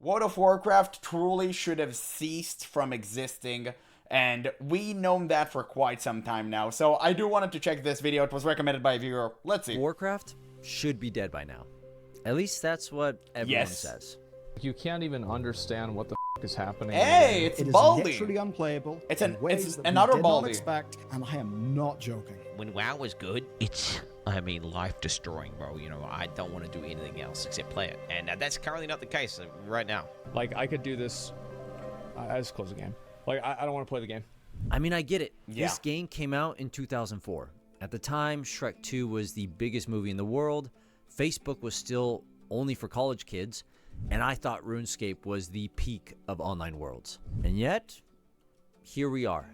World of Warcraft truly should have ceased from existing, and we known that for quite some time now. So I do wanted to check this video. It was recommended by a viewer. Let's see. Warcraft should be dead by now. At least that's what everyone says. You can't even understand what the f is happening. Hey, it's Baldi. It is literally unplayable. It's ways that another we did not Baldi. expect, and I am not joking. When WoW was good, it's, I mean, life-destroying, bro. You know, I don't want to do anything else except play it. And that's currently not the case right now. Like, I could do this. I just close the game. Like, I don't want to play the game. I mean, I get it. Yeah. This game came out in 2004. At the time, Shrek 2 was the biggest movie in the world. Facebook was still only for college kids. And I thought RuneScape was the peak of online worlds. And yet, here we are.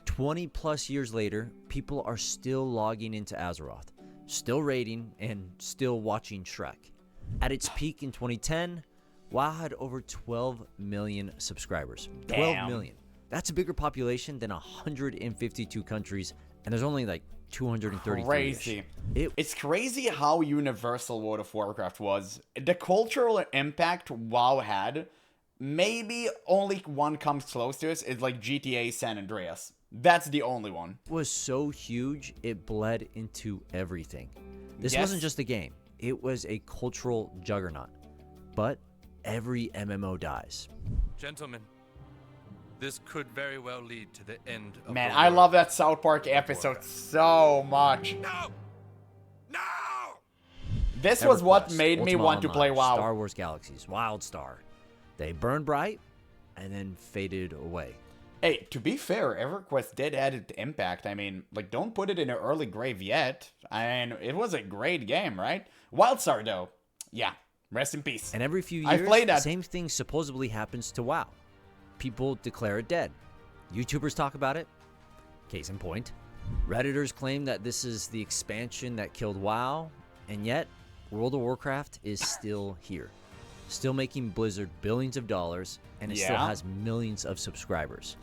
20 plus years later, people are still logging into Azeroth, still raiding, and still watching Shrek. At its peak in 2010, WoW had over 12 million subscribers. 12 million. That's a bigger population than 152 countries, and there's only like 233. Crazy. It's crazy how universal World of Warcraft was. The cultural impact WoW had, maybe only one comes close to it, is like GTA San Andreas. That's the only one. It was so huge, it bled into everything. This wasn't just a game. It was a cultural juggernaut. But every MMO dies. Gentlemen, this could very well lead to the end of Man, the I world. love that South Park episode so much. No! No! This was what EverQuest, made me Ultima want to play Online, WoW. Star Wars Galaxies, WildStar. They burned bright and then faded away. Hey, to be fair, EverQuest did add its impact. I mean, like, don't put it in an early grave yet. I mean, it was a great game, right? WildStar, though, yeah, rest in peace. And every few I've years, played the that. same thing supposedly happens to WoW. People declare it dead. YouTubers talk about it. Case in point. Redditors claim that this is the expansion that killed WoW, and yet World of Warcraft is still here. Still making Blizzard billions of dollars, and it still has millions of subscribers.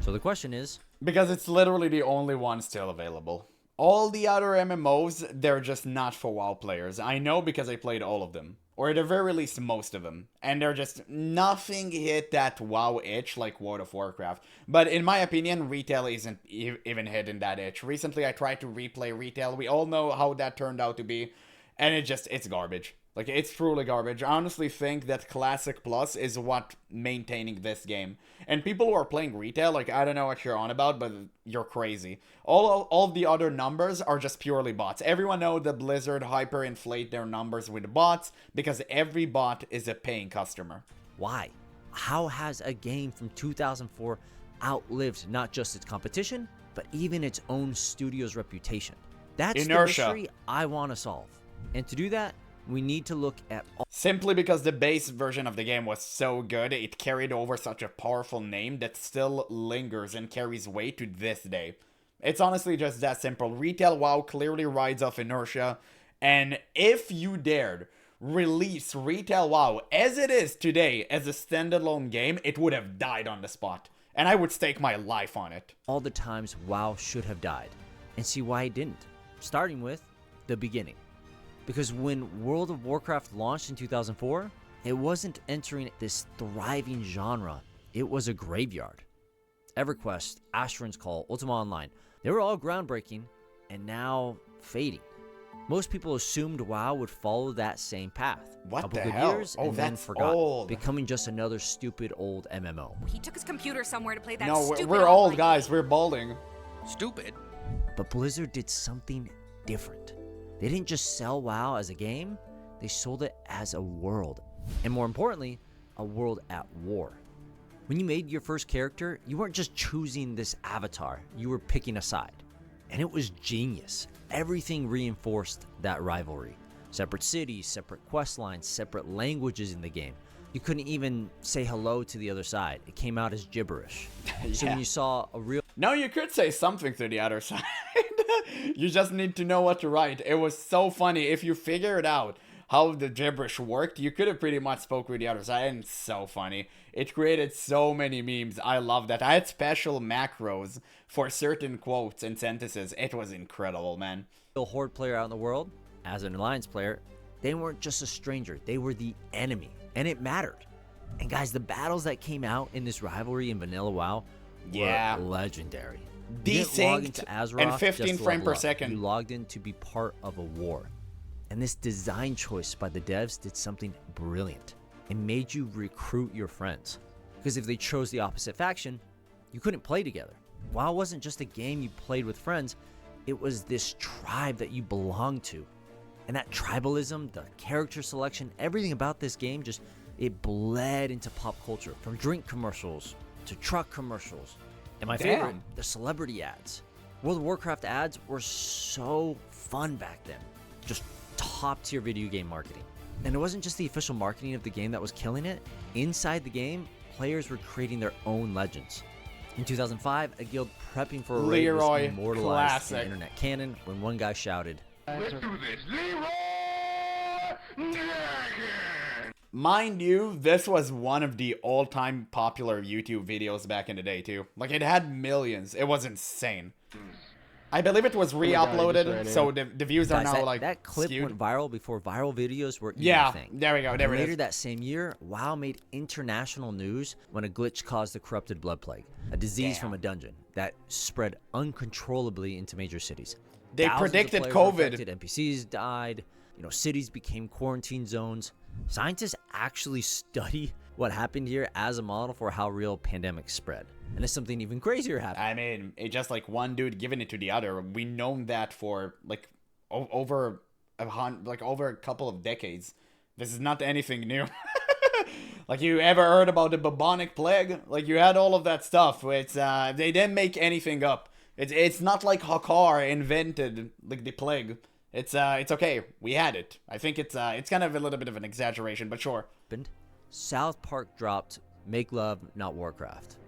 So the question is... Because it's literally the only one still available. All the other MMOs, they're just not for WoW players. I know because I played all of them. Or at the very least, most of them. And they're just... Nothing hit that WoW itch like World of Warcraft. But in my opinion, retail isn't even hitting that itch. Recently, I tried to replay retail. We all know how that turned out to be. And it's garbage. Like, it's truly garbage. I honestly think that Classic Plus is what maintaining this game. And people who are playing retail, like, I don't know what you're on about, but you're crazy. All the other numbers are just purely bots. Everyone knows that Blizzard hyperinflate their numbers with bots because every bot is a paying customer. Why? How has a game from 2004 outlived not just its competition, but even its own studio's reputation? That's Inertia. the mystery I want to solve. And to do that, we need to look at all... Simply because the base version of the game was so good, it carried over such a powerful name that still lingers and carries weight to this day. It's honestly just that simple. Retail WoW clearly rides off inertia, and if you dared release Retail WoW as it is today as a standalone game, it would have died on the spot. And I would stake my life on it. all the times WoW should have died, and see why it didn't. Starting with the beginning. Because when World of Warcraft launched in 2004, it wasn't entering this thriving genre. It was a graveyard. EverQuest, Asheron's Call, Ultima Online, they were all groundbreaking and now fading. Most people assumed WoW would follow that same path. What Couple the good hell? years, Oh, and then that's forgotten, old. becoming just another stupid old MMO. He took his computer somewhere to play that No, stupid we're old, online guys. game. We're balding. Stupid. But Blizzard did something different. They didn't just sell WoW as a game, they sold it as a world. And more importantly, a world at war. When you made your first character, you weren't just choosing this avatar, you were picking a side. And it was genius. Everything reinforced that rivalry. Separate cities, separate quest lines, separate languages in the game. You couldn't even say hello to the other side. It came out as gibberish. So when you saw a real... No, you could say something to the other side. You just need to know what to write. It was so funny. If you figured out how the gibberish worked, you could have pretty much spoke with the other side, and it's so funny. It created so many memes. I love that. I had special macros for certain quotes and sentences. It was incredible, man. Horde player out in the world, as an Alliance player, They weren't just a stranger, they were the enemy, and it mattered. And guys, the battles that came out in this rivalry in Vanilla WoW were legendary. You didn't log into Azeroth and 15 just to frames level per up. second. You logged in to be part of a war. And this design choice by the devs did something brilliant. It made you recruit your friends. Because if they chose the opposite faction, you couldn't play together. WoW wasn't just a game you played with friends, it was this tribe that you belonged to. And that tribalism, the character selection, everything about this game just, it bled into pop culture. From drink commercials to truck commercials. And my favorite, the celebrity ads. World of Warcraft ads were so fun back then. Just top tier video game marketing. And it wasn't just the official marketing of the game that was killing it. Inside the game, players were creating their own legends. In 2005, a guild prepping for a raid was immortalized in the internet canon when one guy shouted, "Let's do this, Leroy Dragon!" Mind you, this was one of the all-time popular YouTube videos back in the day too. Like, it had millions. It was insane. I believe it was re-uploaded, so the views are now like that clip skewed. went viral before viral videos were even a thing. There we go. There it is. Later that same year, WoW made international news when a glitch caused the corrupted blood plague, a disease from a dungeon that spread uncontrollably into major cities. They Thousands predicted of players were COVID. affected, NPCs died. Cities became quarantine zones. Scientists actually study what happened here as a model for how real pandemics spread. And it's something even crazier happened. I mean, it's just like one dude giving it to the other. We've known that for like over a couple of decades. This is not anything new. Like, you ever heard about the bubonic plague? Like, you had all of that stuff. It's they didn't make anything up. It's not like Hakar invented like the plague. It's okay. We had it. I think it's kind of a little bit of an exaggeration, but sure. South Park dropped Make Love, Not Warcraft.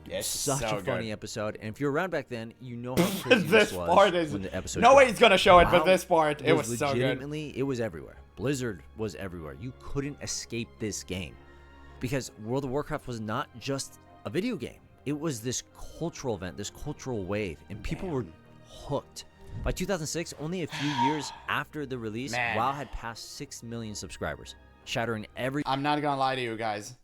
Yes, Such so a funny good. episode, and if you're around back then, you know how crazy This was part is when the episode no way dropped. he's gonna show it, but WoW this part it was so good. legitimately, it was everywhere. Blizzard was everywhere. You couldn't escape this game because World of Warcraft was not just a video game. It was this cultural event, this cultural wave, and people were hooked. By 2006, only a few years after the release, WoW had passed 6 million subscribers, shattering every... I'm not gonna lie to you guys.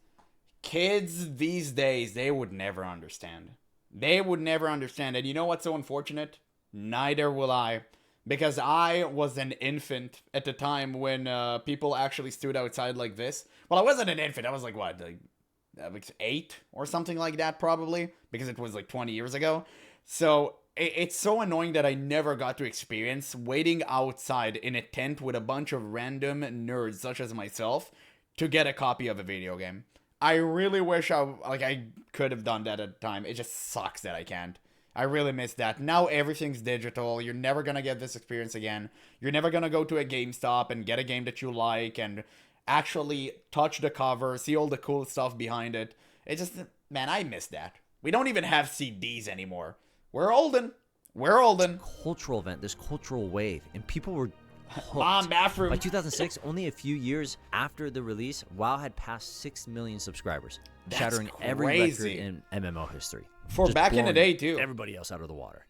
Kids these days, they would never understand. They would never understand. And you know what's so unfortunate? Neither will I. Because I was an infant at the time when people actually stood outside like this. Well, I wasn't an infant. I was like, what, like 8 or something like that, probably. Because it was like 20 years ago. So it's so annoying that I never got to experience waiting outside in a tent with a bunch of random nerds such as myself to get a copy of a video game. I really wish I could have done that at the time. It just sucks that I can't. I really miss that. Now everything's digital. You're never gonna get this experience again. You're never gonna go to a GameStop and get a game that you like and actually touch the cover, see all the cool stuff behind it. It just, man, I miss that. We don't even have CDs anymore. We're olden. We're olden. Cultural event, this cultural wave, and people were hooked. Mom, bathroom. By 2006, only a few years after the release, WoW had passed 6 million subscribers, shattering every record in MMO history. For Just back in the blowing day, too. Everybody else out of the water.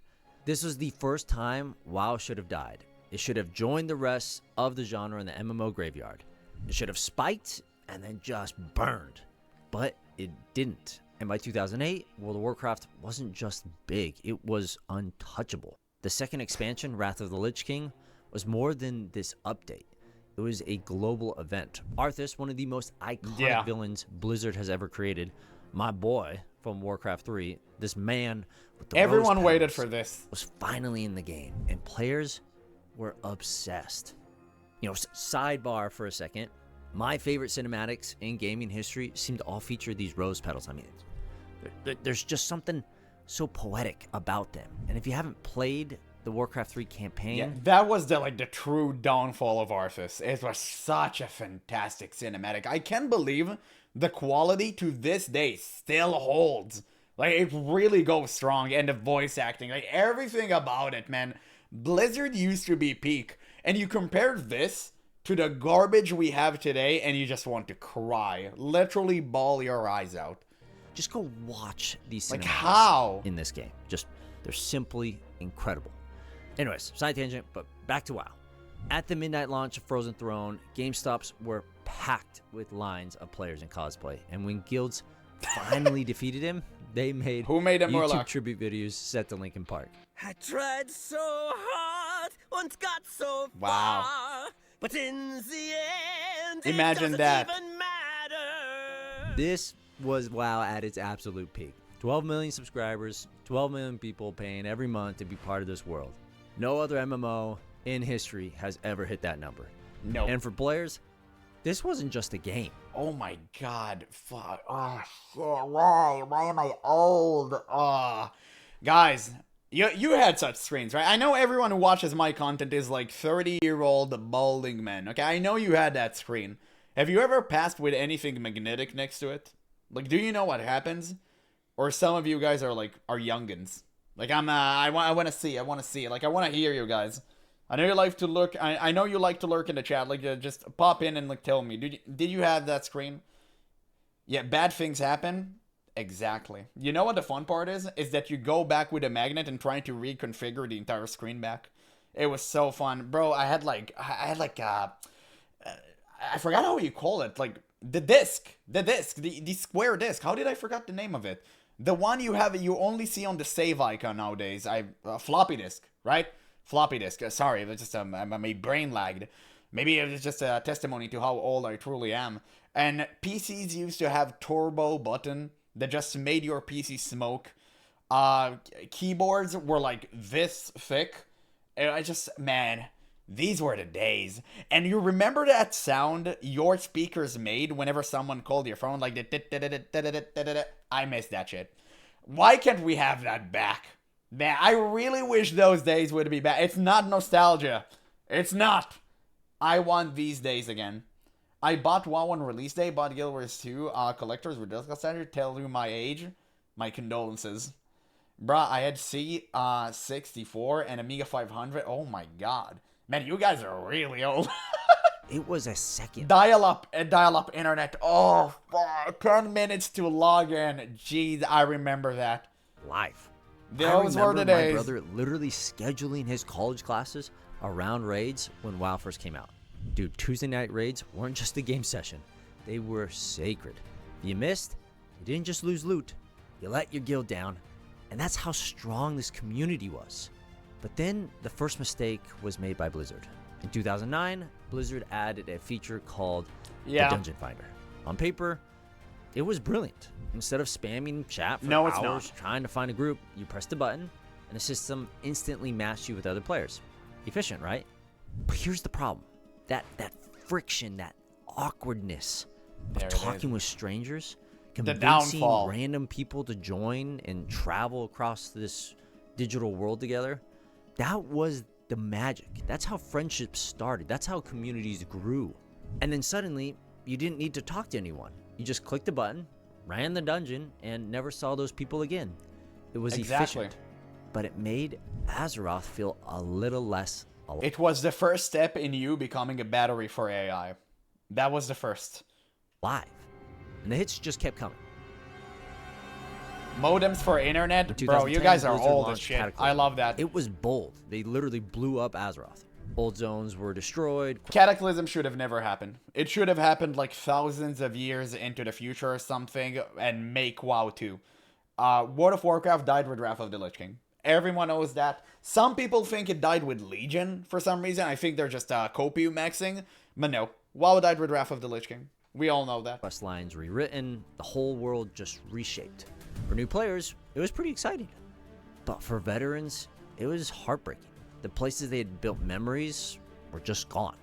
This was the first time WoW should have died. It should have joined the rest of the genre in the MMO graveyard. It should have spiked and then just burned. But it didn't. And by 2008, World of Warcraft wasn't just big, it was untouchable. The second expansion, Wrath of the Lich King, was more than this update. It was a global event. Arthas, one of the most iconic villains Blizzard has ever created, my boy from Warcraft 3, this man with the Everyone rose waited petals, for this. was finally in the game, and players were obsessed. Sidebar for a second, my favorite cinematics in gaming history seem to all feature these rose petals. I mean, there's just something so poetic about them. And if you haven't played the Warcraft 3 campaign, that was the true downfall of Arthas. It was such a fantastic cinematic. I can't believe the quality to this day still holds. Like, it really goes strong, and the voice acting, like everything about it, man. Blizzard used to be peak, and you compare this to the garbage we have today, and you just want to cry, literally bawl your eyes out. Just go watch these cinematics Like, how? in this game. They're simply incredible. Anyways, side tangent, but back to WoW. At the midnight launch of Frozen Throne, GameStops were packed with lines of players in cosplay. And when guilds finally defeated him, they made Who made it, YouTube Murloc? tribute videos set to Linkin Park. I tried so hard, once got so Wow. far, but in the end, Imagine it that. doesn't even matter. This was WoW at its absolute peak. 12 million subscribers, 12 million people paying every month to be part of this world. No other MMO in history has ever hit that number. No. And for players, this wasn't just a game. Oh my god. Fuck. Oh shit. Why? Why am I old? Guys, you had such screens, right? I know everyone who watches my content is like 30-year-old balding men. Okay, I know you had that screen. Have you ever passed with anything magnetic next to it? Like, do you know what happens? Or some of you guys are youngins. Like, I want to see. Like, I want to hear you guys. I know you like to look. I know you like to lurk in the chat. Like, just pop in and like tell me. Did you have that screen? Yeah, bad things happen. Exactly. You know what the fun part is? Is that you go back with a magnet and trying to reconfigure the entire screen back. It was so fun, bro. I forgot how you call it. Like the square disc. How did I forget the name of it? The one you only see on the save icon nowadays. Floppy disk, right? Floppy disk. Sorry, that's just my brain lagged. Maybe it was just a testimony to how old I truly am. And PCs used to have turbo button that just made your PC smoke. Keyboards were like this thick. Man, these were the days. And you remember that sound your speakers made whenever someone called your phone? Like the I miss that shit. Why can't we have that back? Man, I really wish those days would be back. It's not nostalgia. It's not. I want these days again. I bought WoW on release day, bought Guild Wars 2. Collectors Ridiculous Center, tell you my age. My condolences. Bruh, I had C64 and Amiga 500. Oh my god. Man, you guys are really old. It was a second. Dial-up internet. Oh, fuck. 10 minutes to log in. Jeez, I remember that. Life. Those I were the remember my days. brother literally scheduling his college classes around raids when WoW first came out. Dude, Tuesday night raids weren't just a game session. They were sacred. If you missed, you didn't just lose loot. You let your guild down. And that's how strong this community was. But then the first mistake was made by Blizzard. In 2009, Blizzard added a feature called the Dungeon Finder. On paper, it was brilliant. Instead of spamming chat for hours trying to find a group, you pressed a button, and the system instantly matched you with other players. Efficient, right? But here's the problem. That friction, that awkwardness of talking with strangers, convincing random people to join and travel across this digital world together, that was the magic. That's how friendships started. That's how communities grew. And then suddenly, you didn't need to talk to anyone. You just clicked a button, ran the dungeon, and never saw those people again. It was efficient, but it made Azeroth feel a little less alive. It was the first step in you becoming a battery for AI. That was the first. Live. And the hits just kept coming. Modems for internet? In Bro, you guys are Blizzard old as launched shit. Cataclysm. I love that. It was bold. They literally blew up Azeroth. Old zones were destroyed. Cataclysm should have never happened. It should have happened like thousands of years into the future or something and make WoW 2. World of Warcraft died with Wrath of the Lich King. Everyone knows that. Some people think it died with Legion for some reason. I think they're just copium maxing. But no, WoW died with Wrath of the Lich King. We all know that. Quest lines rewritten. The whole world just reshaped. For new players, it was pretty exciting. But for veterans, it was heartbreaking. The places they had built memories were just gone.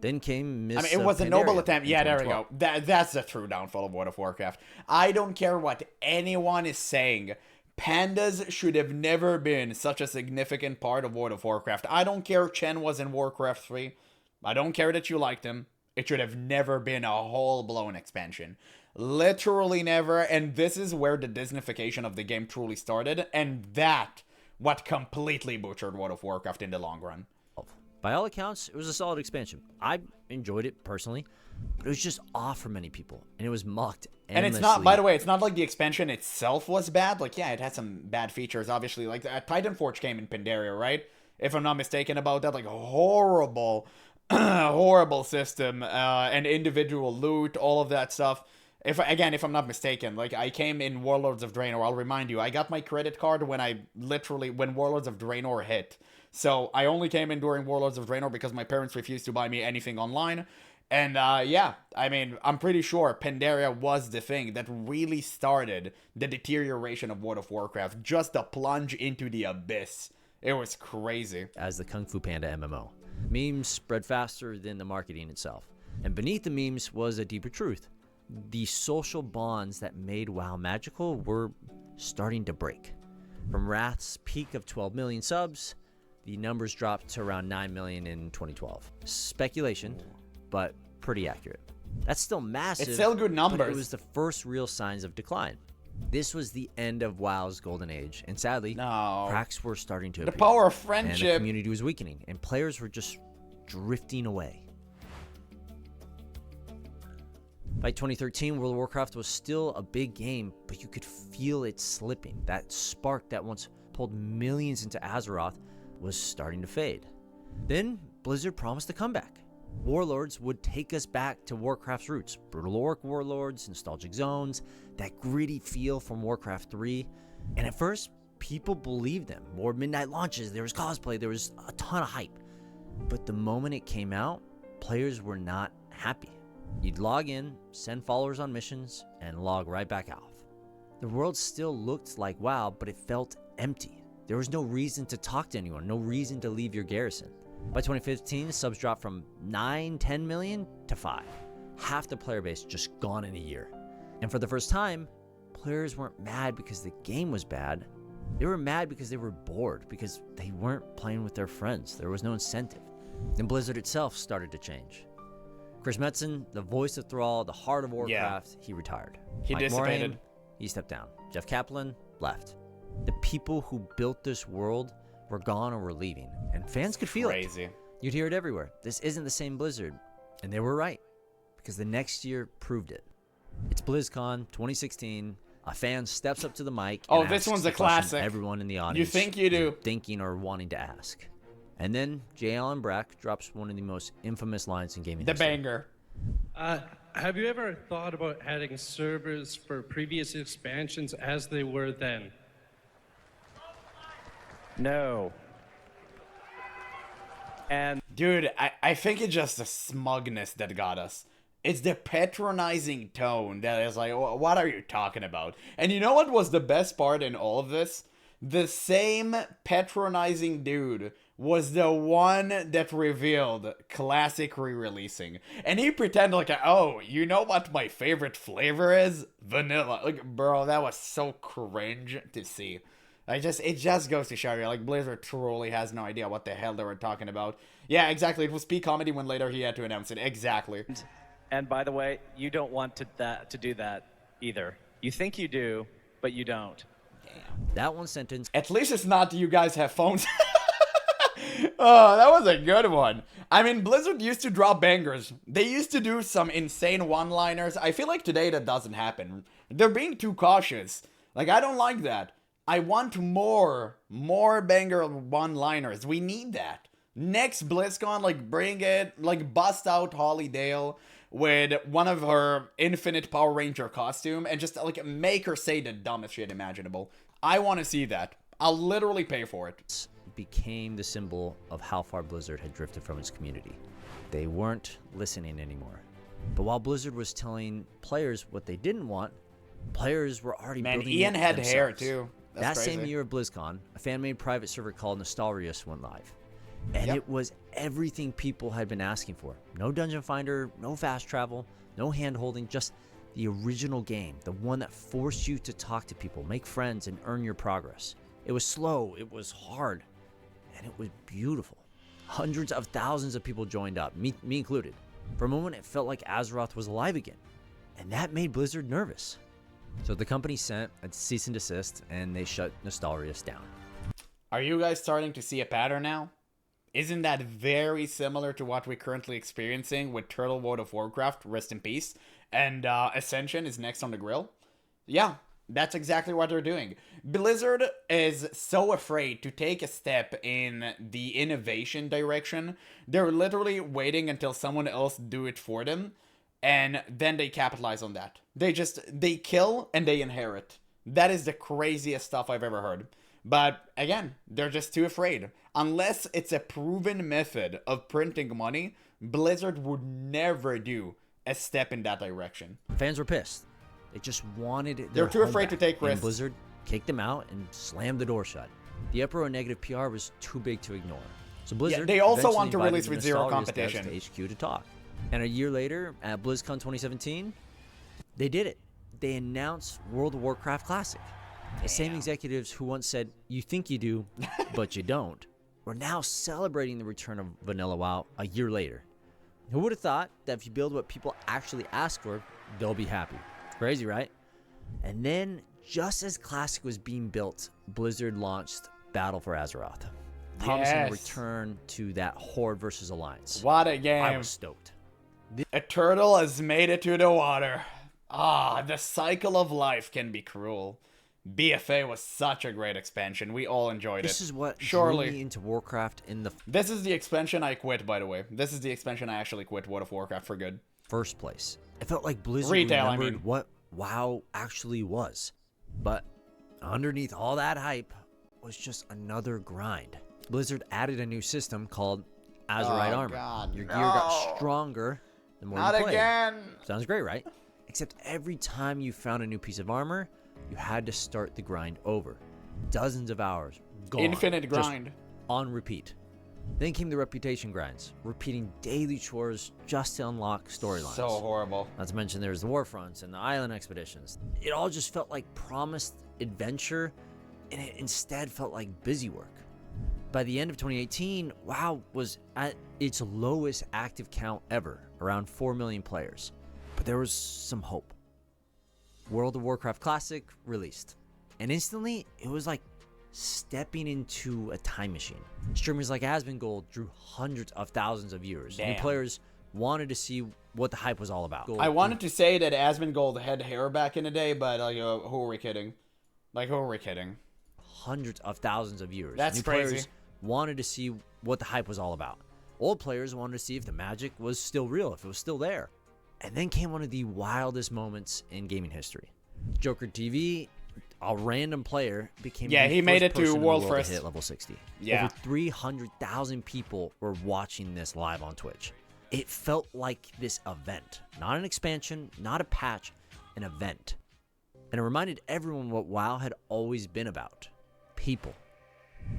Then came Miss it was a noble Pandaria attempt. in Yeah, there we 2012. go. That's the true downfall of World of Warcraft. I don't care what anyone is saying. Pandas should have never been such a significant part of World of Warcraft. I don't care Chen was in Warcraft 3. I don't care that you liked him. It should have never been a whole-blown expansion. Literally never. And this is where the Disneyfication of the game truly started. And that what completely butchered World of Warcraft in the long run. By all accounts, it was a solid expansion. I enjoyed it personally, but it was just off for many people, and it was mocked endlessly. And it's not, by the way, it's not like the expansion itself was bad. Like, yeah, it had some bad features, obviously. Like, Titanforge came in Pandaria, right? if I'm not mistaken about that. Like, horrible, horrible system, and individual loot, all of that stuff. If I'm not mistaken, like, I came in Warlords of Draenor. I'll remind you, I got my credit card when Warlords of Draenor hit. So I only came in during Warlords of Draenor because my parents refused to buy me anything online. And yeah, I mean, I'm pretty sure Pandaria was the thing that really started the deterioration of World of Warcraft. Just the plunge into the abyss. It was crazy. As the Kung Fu Panda MMO. Memes spread faster than the marketing itself. And beneath the memes was a deeper truth. The social bonds that made WoW magical were starting to break. From Wrath's peak of 12 million subs, the numbers dropped to around 9 million in 2012. Speculation, but pretty accurate. That's still massive. It's still good numbers. But it was the first real signs of decline. This was the end of WoW's golden age, and sadly, cracks were starting to appear. The power of And friendship. the community was weakening, and players were just drifting away. By 2013, World of Warcraft was still a big game, but you could feel it slipping. That spark that once pulled millions into Azeroth was starting to fade. Then Blizzard promised a comeback. Warlords would take us back to Warcraft's roots. Brutal Orc Warlords, nostalgic zones, that gritty feel from Warcraft 3. And at first, people believed them. More midnight launches, there was cosplay, there was a ton of hype. But the moment it came out, players were not happy. You'd log in, send followers on missions, and log right back out. The world still looked like WoW, but it felt empty. There was no reason to talk to anyone, no reason to leave your garrison. By 2015, subs dropped from 9-10 million to 5. Half the player base just gone in a year. And for the first time, players weren't mad because the game was bad. They were mad because they were bored, because they weren't playing with their friends. There was no incentive. Then Blizzard itself started to change. Chris Metzen, the voice of Thrall, the heart of Warcraft, he retired. He Mike dissipated. Moraine, he stepped down. Jeff Kaplan left. The people who built this world were gone or were leaving, and fans could feel Crazy. it. You'd hear it everywhere. This isn't the same Blizzard. And they were right, because the next year proved it. It's BlizzCon 2016. A fan steps up to the mic. Oh, and this asks one's the a question classic. Everyone in the You audience think you do. is thinking or wanting to ask. And then J. Allen Brack drops one of the most infamous lines in gaming The history. banger. Have you ever thought about adding servers for previous expansions as they were then? No. And Dude, I think it's just the smugness that got us. It's the patronizing tone that is like, what are you talking about? And you know what was the best part in all of this? The same patronizing dude was the one that revealed Classic re-releasing. And he pretended like, oh, you know what my favorite flavor is? Vanilla. Like, bro, that was so cringe to see. It just goes to show you, like, Blizzard truly has no idea what the hell they were talking about. Yeah, exactly. It was peak comedy when later he had to announce it. Exactly. and by the way, you don't want to do that either. You think you do, but you don't. That one sentence. At least it's not you guys have phones. Oh, that was a good one. I mean, Blizzard used to drop bangers. They used to do some insane one-liners. I feel like today that doesn't happen. They're being too cautious. Like, I don't like that. I want more banger one-liners. We need that. Next BlizzCon, like, bring it, like, bust out Holly Dale with one of her Infinite Power Ranger costume and just, like, make her say the dumbest shit imaginable. I want to see that. I'll literally pay for it. Became the symbol of how far Blizzard had drifted from its community. They weren't listening anymore. But while Blizzard was telling players what they didn't want, players were already building Ian it had themselves. hair too. That's That crazy. same year of BlizzCon, a fan-made private server called Nostalrius went live. And Yep. it was everything people had been asking for. No dungeon finder, no fast travel, no hand-holding, just the original game, the one that forced you to talk to people, make friends, and earn your progress. It was slow, it was hard, and it was beautiful. Hundreds of thousands of people joined up, me included. For a moment, it felt like Azeroth was alive again, and that made Blizzard nervous. So the company sent a cease and desist, and they shut Nostalrius down. Are you guys starting to see a pattern now? Isn't that very similar to what we're currently experiencing with Turtle World of Warcraft, rest in peace, and Ascension is next on the grill? Yeah, That's exactly what they're doing. Blizzard is so afraid to take a step in the innovation direction. They're literally waiting until someone else do it for them, and then they capitalize on that. They kill and they inherit. That is the craziest stuff I've ever heard. But again, they're just too afraid. Unless it's a proven method of printing money, Blizzard would never do a step in that direction. Fans were pissed. They just wanted their They're too home afraid to back, take and risks. Blizzard kicked them out and slammed the door shut. The uproar and negative PR was too big to ignore. So Blizzard they also eventually want to invited release the with zero Nostalgia's competition. devs to HQ to talk. And a year later, at BlizzCon 2017, they did it. They announced World of Warcraft Classic. The same executives who once said, "You think you do, but you don't," were now celebrating the return of Vanilla WoW a year later. Who would have thought that if you build what people actually ask for, they'll be happy? Crazy, right? And then, just as Classic was being built, Blizzard launched Battle for Azeroth, promising a return to that Horde versus Alliance. What a game. I was stoked. A turtle has made it to the water. Ah, the cycle of life can be cruel. BFA was such a great expansion. We all enjoyed it. This is what Surely. drew me into Warcraft in the This is the expansion I quit, by the way. This is the expansion I actually quit World of Warcraft for good. first place. It felt like Blizzard Retail, I remembered mean. what WoW actually was. But underneath all that hype was just another grind. Blizzard added a new system called Azerite Oh, Armor. God, Your gear got no. stronger the more Not you played. again. Sounds great, right? Except every time you found a new piece of armor, you had to start the grind over. Dozens of hours gone. Infinite just grind. on repeat. Then came the reputation grinds, repeating daily chores just to unlock storylines. So horrible. Not to mention there's the Warfronts and the island expeditions. It all just felt like promised adventure, and it instead felt like busy work. By the end of 2018, WoW was at its lowest active count ever, around 4 million players. But there was some hope. World of Warcraft Classic released, and instantly it was like stepping into a time machine. Streamers like Asmongold drew hundreds of thousands of viewers. New Damn. players wanted to see what the hype was all about. I wanted to say that Asmongold had hair back in the day, but who are we kidding? Like, who are we kidding? Hundreds of thousands of viewers. That's New crazy. players wanted to see what the hype was all about. Old players wanted to see if the magic was still real, if it was still there. And then came one of the wildest moments in gaming history. Joker TV, a random player, became Yeah, the he made first it to person in the world world first. hit level 60. Yeah. Over 300,000 people were watching this live on Twitch. It felt like this event, not an expansion, not a patch, an event. And it reminded everyone what WoW had always been about. People.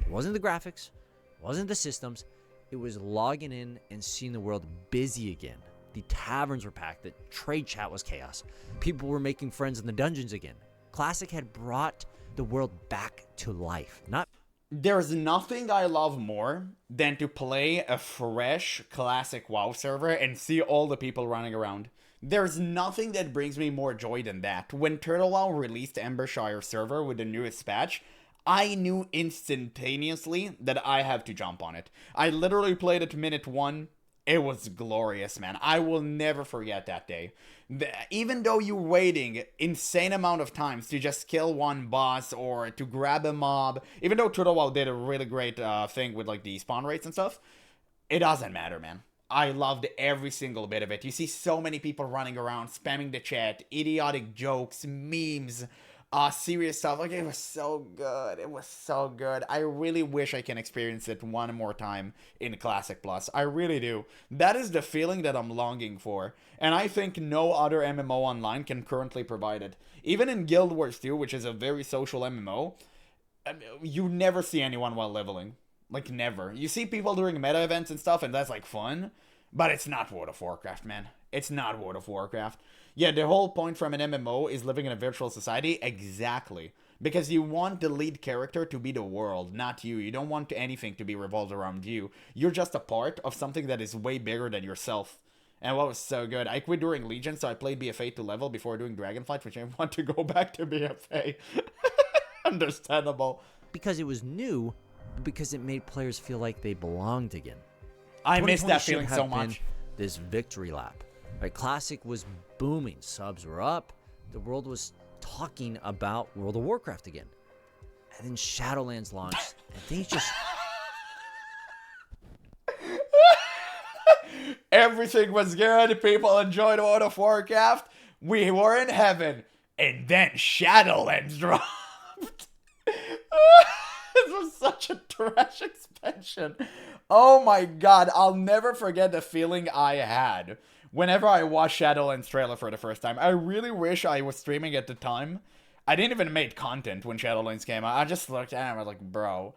It wasn't the graphics, it wasn't the systems, it was logging in and seeing the world busy again. The taverns were packed, the trade chat was chaos. People were making friends in the dungeons again. Classic had brought the world back to life. There's nothing I love more than to play a fresh classic WoW server and see all the people running around. There's nothing that brings me more joy than that. When Turtle WoW released Embershire server with the newest patch, I knew instantaneously that I have to jump on it. I literally played it minute 1. It was glorious, man. I will never forget that day. Even though you're waiting insane amount of times to just kill one boss or to grab a mob, even though Turtle WoW did a really great thing with like the spawn rates and stuff, it doesn't matter, man. I loved every single bit of it. You see so many people running around, spamming the chat, idiotic jokes, memes, serious stuff. Like, it was so good. It was so good. I really wish I can experience it one more time in Classic Plus. I really do. That is the feeling that I'm longing for. And I think no other MMO online can currently provide it. Even in Guild Wars 2, which is a very social MMO, you never see anyone while leveling. Like, never. You see people doing meta events and stuff, and that's, like, fun. But it's not World of Warcraft, man. It's not World of Warcraft. Yeah, the whole point from an MMO is living in a virtual society. Exactly. Because you want the lead character to be the world, not you. You don't want anything to be revolved around you. You're just a part of something that is way bigger than yourself. And what was so good, I quit during Legion, so I played BFA to level before doing Dragonflight, which I want to go back to BFA. Understandable. because it was new, but because it made players feel like they belonged again. I miss 2020 that should feeling have so been much. This victory lap. Right, Classic was booming. Subs were up. The world was talking about World of Warcraft again. And then Shadowlands launched, and things just... Everything was good. People enjoyed World of Warcraft. We were in heaven. And then Shadowlands dropped. This was such a trash expansion. Oh my god, I'll never forget the feeling I had whenever I watched Shadowlands trailer for the first time. I really wish I was streaming at the time. I didn't even make content when Shadowlands came out. I just looked at it and I was like, bro,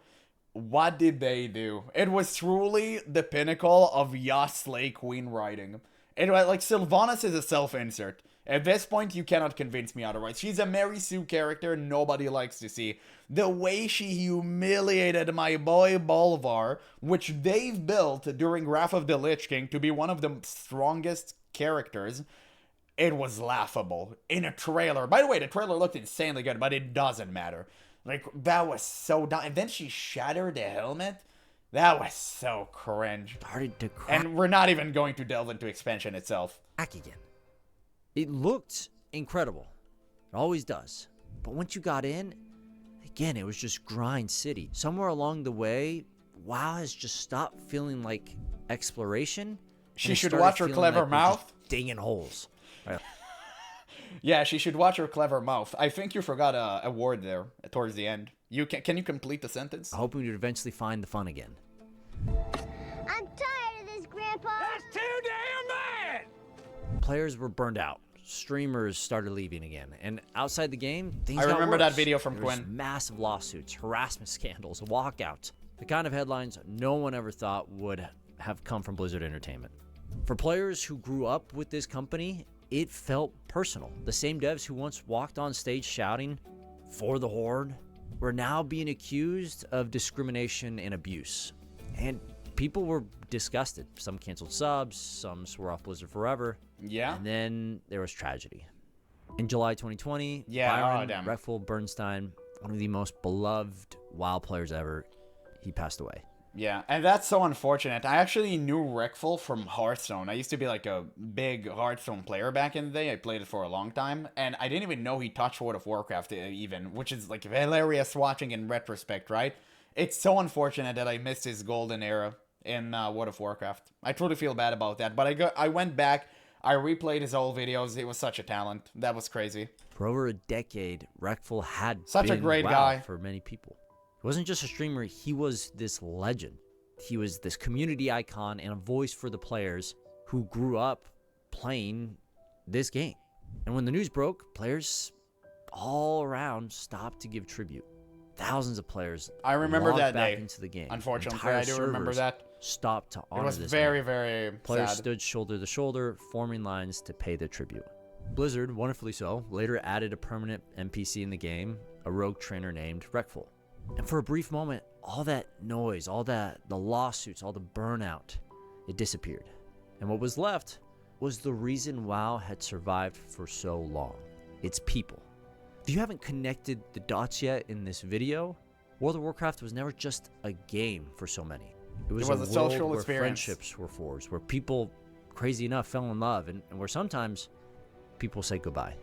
what did they do? It was truly the pinnacle of Ya Slay Queen writing. It was like, Sylvanas is a self-insert. At this point, you cannot convince me otherwise. She's a Mary Sue character nobody likes to see. The way she humiliated my boy Bolvar, which they've built during Wrath of the Lich King to be one of the strongest characters, it was laughable. In a trailer. By the way, the trailer looked insanely good, but it doesn't matter. Like, that was so dumb. And then she shattered the helmet. That was so cringe. Started to crack And we're not even going to delve into expansion itself. again. It looked incredible. It always does. But once you got in, again, it was just grind city. Somewhere along the way, WoW has just stopped feeling like exploration. She should watch her clever mouth. Digging holes. Right. Yeah, she should watch her clever mouth. I think you forgot a word there towards the end. Can you complete the sentence? Hoping to eventually find the fun again. I'm tired of this, Grandpa. That's too damn bad! Players were burned out. Streamers started leaving again. And outside the game, things I got remember worse. that video from There was Quinn. massive lawsuits, harassment scandals, walkouts. The kind of headlines no one ever thought would have come from Blizzard Entertainment. For players who grew up with this company, it felt personal. The same devs who once walked on stage shouting, "For the Horde," were now being accused of discrimination and abuse. And people were disgusted. Some canceled subs, some swore off Blizzard forever. Yeah. And then there was tragedy. In July 2020, Yeah, Byron oh, damn. Reckful Bernstein, one of the most beloved WoW players ever, he passed away. Yeah, and that's so unfortunate. I actually knew Reckful from Hearthstone. I used to be like a big Hearthstone player back in the day. I played it for a long time, and I didn't even know he touched World of Warcraft even, which is like hilarious watching in retrospect, right? It's so unfortunate that I missed his golden era in World of Warcraft. I truly feel bad about that, but I went back, I replayed his old videos. He was such a talent. That was crazy. For over a decade, Reckful had Such a been great WoW guy. for many people. He wasn't just a streamer, he was this legend. He was this community icon and a voice for the players who grew up playing this game. And when the news broke, players all around stopped to give tribute. Thousands of players I remember logged that back day. into the game. Unfortunately, Entire I do remember servers that. Stopped to honor It was this very, man. very Players sad. stood shoulder to shoulder, forming lines to pay their tribute. Blizzard, wonderfully so, later added a permanent NPC in the game, a rogue trainer named Reckful. And for a brief moment, all that noise, the lawsuits, all the burnout, it disappeared. And what was left was the reason WoW had survived for so long. Its people. If you haven't connected the dots yet in this video, World of Warcraft was never just a game for so many. It was a a world social where experience. friendships were forged, where people, crazy enough, fell in love, and where sometimes people say goodbye.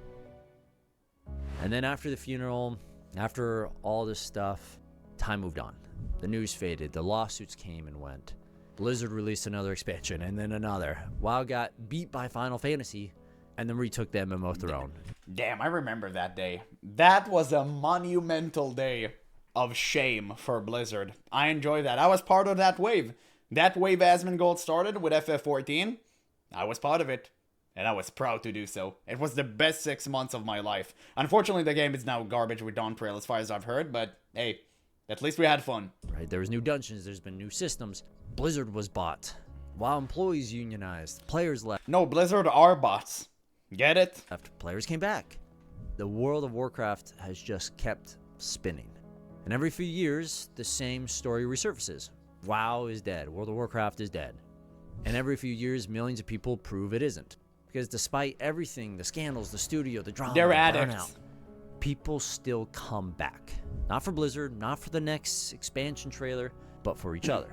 And then after the funeral, after all this stuff, time moved on. The news faded, the lawsuits came and went. Blizzard released another expansion, and then another. WoW got beat by Final Fantasy, and then retook the MMO throne. Damn, I remember that day. That was a monumental day of shame for Blizzard. I enjoy that. I was part of that wave. That wave Asmongold started with FF14. I was part of it. And I was proud to do so. It was the best 6 months of my life. Unfortunately, the game is now garbage with Dawntrail as far as I've heard, but hey, at least we had fun. Right, there was new dungeons, there's been new systems. Blizzard was bought. WoW employees unionized. Players left. No, Blizzard are bots. Get it? After players came back. The World of Warcraft has just kept spinning. And every few years, the same story resurfaces. WoW is dead. World of Warcraft is dead. And every few years, millions of people prove it isn't. Because despite everything, the scandals, the studio, the drama, They're the addicts. burnout, people still come back. Not for Blizzard, not for the next expansion trailer, but for each other.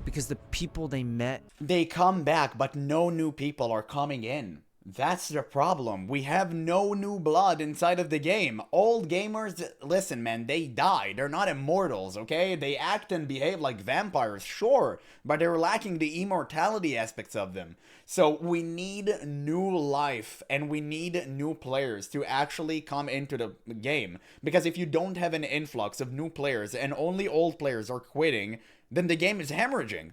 Because the people they met... They come back, but no new people are coming in. That's the problem. We have no new blood inside of the game. Old gamers, listen man, they die. They're not immortals, okay? They act and behave like vampires, sure, but they're lacking the immortality aspects of them. So we need new life, and we need new players to actually come into the game. Because if you don't have an influx of new players and only old players are quitting, then the game is hemorrhaging.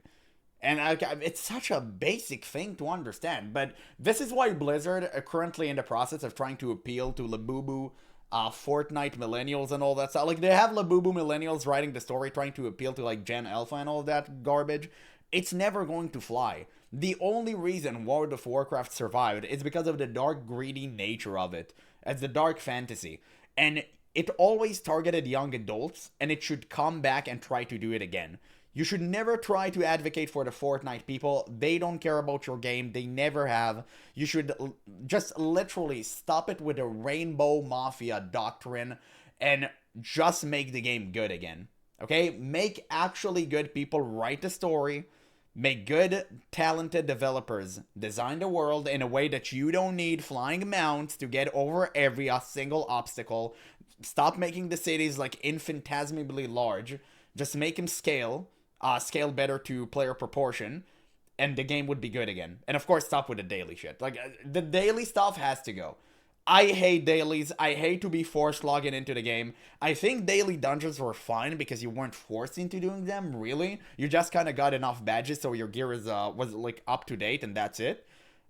And it's such a basic thing to understand, but this is why Blizzard are currently in the process of trying to appeal to Labubu, Fortnite millennials and all that stuff. Like, they have Labubu millennials writing the story, trying to appeal to, like, Gen Alpha and all that garbage. It's never going to fly. The only reason World of Warcraft survived is because of the dark, greedy nature of it, as the dark fantasy. And it always targeted young adults, and it should come back and try to do it again. You should never try to advocate for the Fortnite people. They don't care about your game. They never have. You should just literally stop it with the Rainbow Mafia doctrine and just make the game good again. Okay? Make actually good people write the story. Make good, talented developers design the world in a way that you don't need flying mounts to get over every single obstacle. Stop making the cities like infinitesimally large. Just make them scale better to player proportion, and the game would be good again. And of course, stop with the daily shit. Like, the daily stuff has to go. I hate dailies. I hate to be forced logging into the game. I think daily dungeons were fine because you weren't forced into doing them, really. You just kind of got enough badges so your gear is was like up to date, and that's it.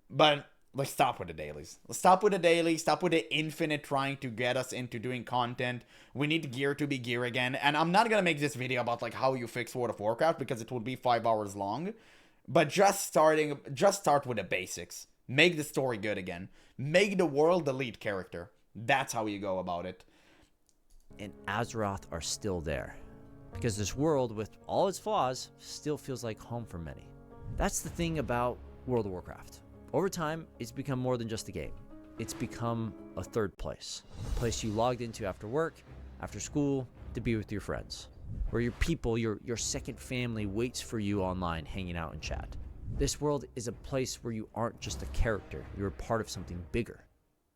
But like, stop with the dailies. Stop with the dailies. Stop with the infinite trying to get us into doing content. We need gear to be gear again. And I'm not gonna make this video about like how you fix World of Warcraft because it would be 5 hours long. But just start with the basics. Make the story good again. Make the world the lead character. That's how you go about it. And Azeroth are still there. Because this world, with all its flaws, still feels like home for many. That's the thing about World of Warcraft. Over time, it's become more than just a game. It's become a third place. A place you logged into after work, after school, to be with your friends. Where your people, your second family waits for you online, hanging out in chat. This world is a place where you aren't just a character, you're a part of something bigger.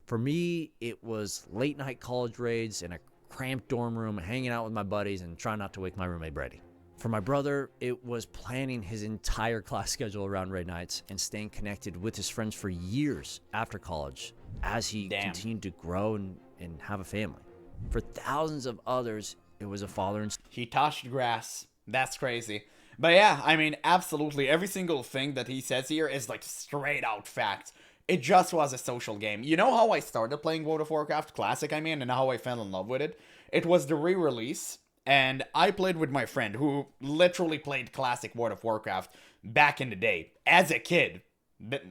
For me, it was late night college raids in a cramped dorm room, hanging out with my buddies and trying not to wake my roommate Brady. For my brother, it was planning his entire class schedule around raid nights and staying connected with his friends for years after college as he continued to grow and have a family. For thousands of others, it was a father and... He touched grass. That's crazy. But yeah, I mean, absolutely. Every single thing that he says here is like straight out fact. It just was a social game. You know how I started playing World of Warcraft Classic, I mean, and how I fell in love with it? It was the re-release. And I played with my friend who literally played classic World of Warcraft back in the day as a kid.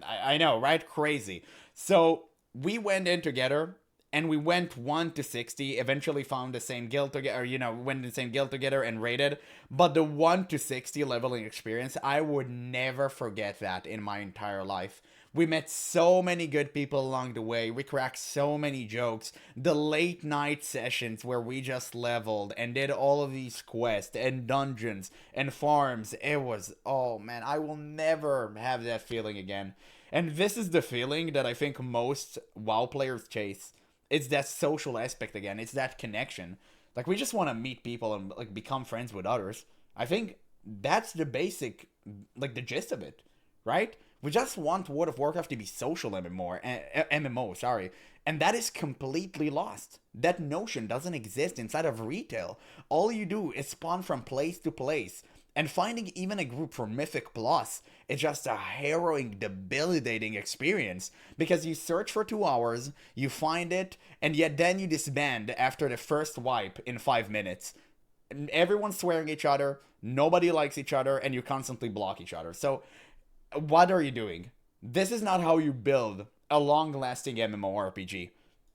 I know, right? Crazy. So we went in together and we went 1 to 60, eventually found the same guild together, went in the same guild together and raided. But the 1 to 60 leveling experience, I would never forget that in my entire life. We met so many good people along the way. We cracked so many jokes. The late night sessions where we just leveled and did all of these quests and dungeons and farms. It was, oh man, I will never have that feeling again. And this is the feeling that I think most WoW players chase. It's that social aspect again. It's that connection. Like, we just want to meet people and like become friends with others. I think that's the basic, like the gist of it, right? We just want World of Warcraft to be social MMO, sorry. And that is completely lost. That notion doesn't exist inside of retail. All you do is spawn from place to place. And finding even a group for Mythic Plus is just a harrowing, debilitating experience. Because you search for 2 hours, you find it, and yet then you disband after the first wipe in 5 minutes. And everyone's swearing each other, nobody likes each other, and you constantly block each other. So... what are you doing? This is not how you build a long-lasting MMORPG.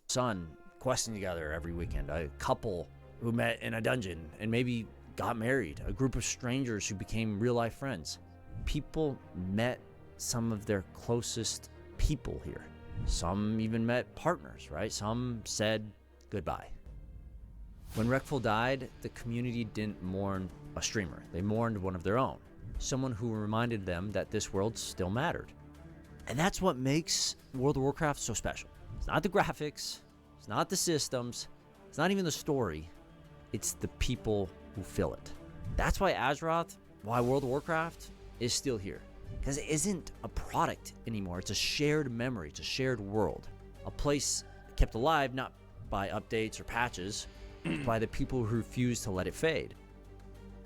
Son, questing together every weekend. A couple who met in a dungeon and maybe got married. A group of strangers who became real-life friends. People met some of their closest people here. Some even met partners, right? Some said goodbye. When Wreckful died, the community didn't mourn a streamer. They mourned one of their own. Someone who reminded them that this world still mattered. And that's what makes World of Warcraft so special. It's not the graphics, it's not the systems, it's not even the story. It's the people who fill it. That's why Azeroth, why World of Warcraft is still here. Because it isn't a product anymore. It's a shared memory. It's a shared world. A place kept alive not by updates or patches, but by the people who refuse to let it fade.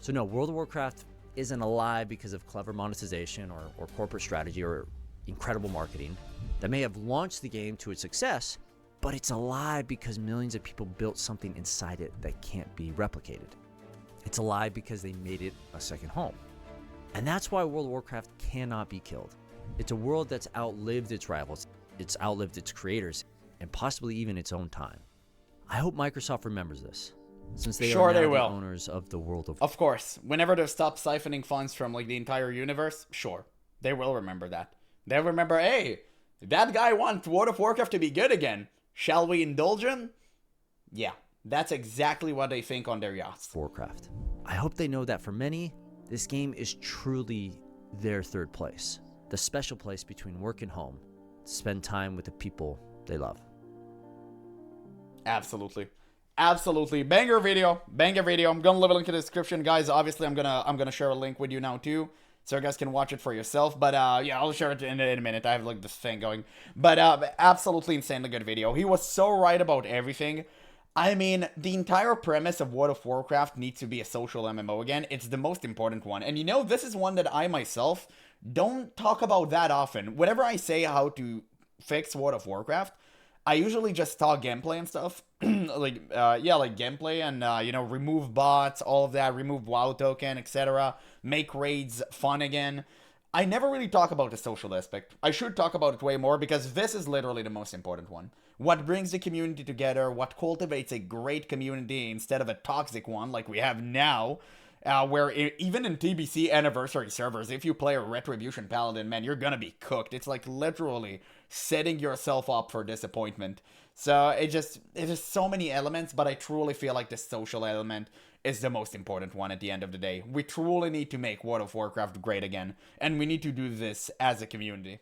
So no, World of Warcraft isn't alive because of clever monetization or corporate strategy or incredible marketing that may have launched the game to its success, but it's alive because millions of people built something inside it that can't be replicated. It's alive because they made it a second home. And that's why World of Warcraft cannot be killed. It's a world that's outlived its rivals, it's outlived its creators, and possibly even its own time. I hope Microsoft remembers this, since they are now the owners of the world of... Of course. Whenever they stop siphoning funds from like the entire universe, sure, they will remember that. They'll remember, hey, that guy wants World of Warcraft to be good again. Shall we indulge him? Yeah, that's exactly what they think on their yachts. Warcraft. I hope they know that for many, this game is truly their third place. The special place between work and home. To spend time with the people they love. Absolutely. Absolutely. Banger video. Banger video. I'm gonna leave a link in the description, guys. Obviously, I'm gonna share a link with you now too, so you guys can watch it for yourself. But yeah, I'll share it in a minute. I have like this thing going. But absolutely insanely good video. He was so right about everything. I mean, the entire premise of World of Warcraft needs to be a social MMO again. It's the most important one. And you know, this is one that I myself don't talk about that often. Whenever I say how to fix World of Warcraft, I usually just talk gameplay and stuff. like gameplay and, you know, remove bots, all of that, remove WoW token, etc. Make raids fun again. I never really talk about the social aspect. I should talk about it way more because this is literally the most important one. What brings the community together, what cultivates a great community instead of a toxic one like we have now, where even in TBC anniversary servers, if you play a Retribution Paladin, man, you're gonna be cooked. It's like literally setting yourself up for disappointment. So it's just so many elements, but I truly feel like the social element is the most important one at the end of the day. We truly need to make World of Warcraft great again, and we need to do this as a community.